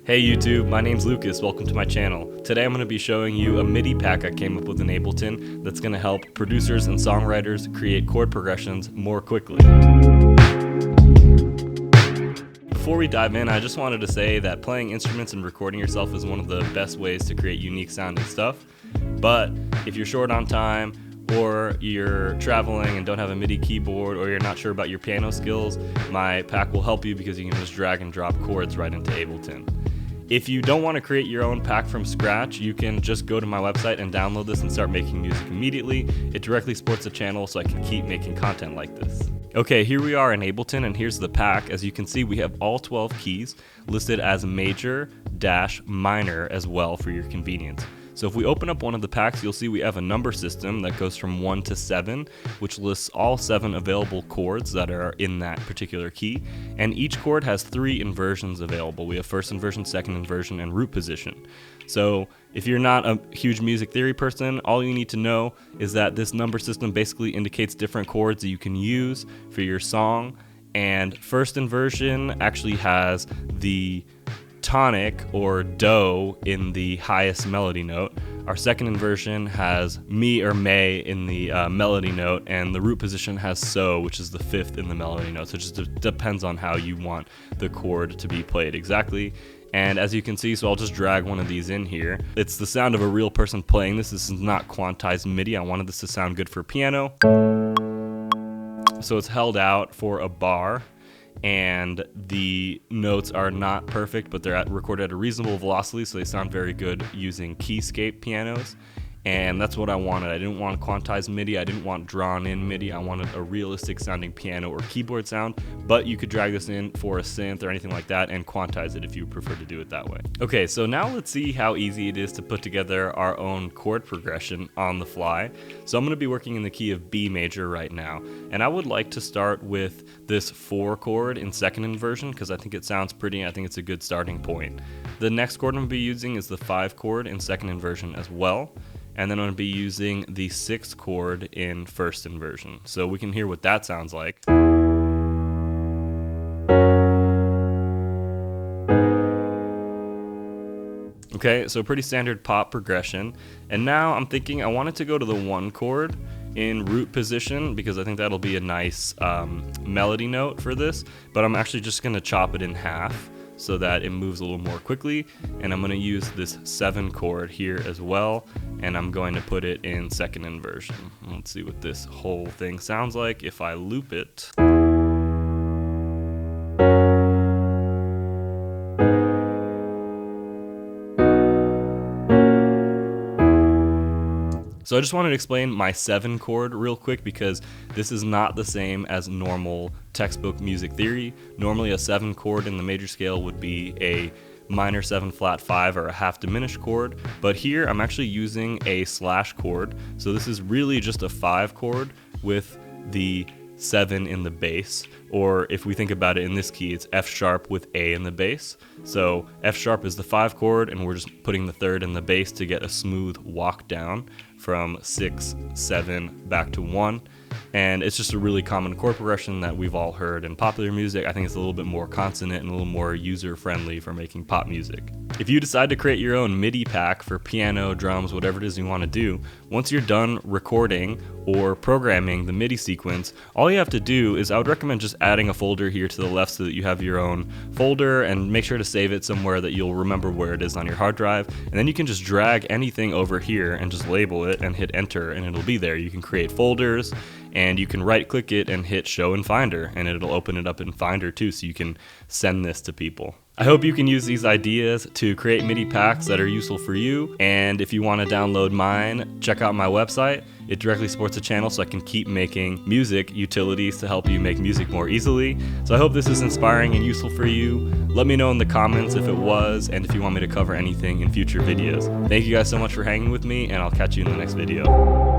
Hey YouTube, my name's Lucas, welcome to my channel. Today I'm going to be showing you a MIDI pack I came up with in Ableton that's going to help producers and songwriters create chord progressions more quickly. Before we dive in, I just wanted to say that playing instruments and recording yourself is one of the best ways to create unique sounding stuff. But if you're short on time, or you're traveling and don't have a MIDI keyboard, or you're not sure about your piano skills, my pack will help you because you can just drag and drop chords right into Ableton. If you don't want to create your own pack from scratch, you can just go to my website and download this and start making music immediately. It directly supports the channel so I can keep making content like this. Okay, here we are in Ableton and here's the pack. As you can see, we have all 12 keys listed as major - minor as well for your convenience. So if we open up one of the packs, you'll see we have a number system that goes from 1 to 7, which lists all 7 available chords that are in that particular key. And each chord has 3 inversions available. We have first inversion, second inversion, and root position. So if you're not a huge music theory person, all you need to know is that this number system basically indicates different chords that you can use for your song. And first inversion actually has the tonic or do in the highest melody note. Our second inversion has mi or may in the melody note, and the root position has so, which is the 5th in the melody note. So it just depends on how you want the chord to be played exactly. And as you can see, so I'll just drag one of these in here. It's the sound of a real person playing this. This is not quantized MIDI. I wanted this to sound good for piano. So it's held out for a bar, and the notes are not perfect, but they're recorded at a reasonable velocity, so they sound very good using keyscape pianos. And that's what I wanted. I didn't want quantized MIDI, I didn't want drawn in MIDI, I wanted a realistic sounding piano or keyboard sound, but you could drag this in for a synth or anything like that and quantize it if you prefer to do it that way. Okay, so now let's see how easy it is to put together our own chord progression on the fly. So I'm going to be working in the key of B major right now, and I would like to start with this 4 chord in second inversion because I think it sounds pretty and I think it's a good starting point. The next chord I'm going to be using is the 5 chord in second inversion as well. And then I'm going to be using the 6th chord in first inversion. So we can hear what that sounds like. Okay, so pretty standard pop progression. And now I'm thinking I wanted to go to the 1 chord in root position because I think that'll be a nice melody note for this. But I'm actually just going to chop it in half so that it moves a little more quickly, and I'm going to use this 7 chord here as well, and I'm going to put it in second inversion. Let's see what this whole thing sounds like if I loop it. So I just wanted to explain my 7 chord real quick because this is not the same as normal textbook music theory. Normally a 7 chord in the major scale would be a minor 7 flat 5 or a half diminished chord, but here I'm actually using a slash chord. So this is really just a 5 chord with the 7 in the bass, or if we think about it in this key, it's F sharp with A in the bass. So F sharp is the 5 chord, and we're just putting the 3rd in the bass to get a smooth walk down from 6, 7 back to 1. And it's just a really common chord progression that we've all heard in popular music. I think it's a little bit more consonant and a little more user-friendly for making pop music. If you decide to create your own MIDI pack for piano, drums, whatever it is you want to do, once you're done recording or programming the MIDI sequence, all you have to do is I would recommend just adding a folder here to the left so that you have your own folder, and make sure to save it somewhere that you'll remember where it is on your hard drive. And then you can just drag anything over here and just label it and hit enter, and it'll be there. You can create folders, and you can right click it and hit show in Finder, and it'll open it up in Finder too, so you can send this to people. I hope you can use these ideas to create MIDI packs that are useful for you, and if you want to download mine, check out my website. It directly supports the channel so I can keep making music utilities to help you make music more easily. So I hope this is inspiring and useful for you. Let me know in the comments if it was, and if you want me to cover anything in future videos. Thank you guys so much for hanging with me, and I'll catch you in the next video.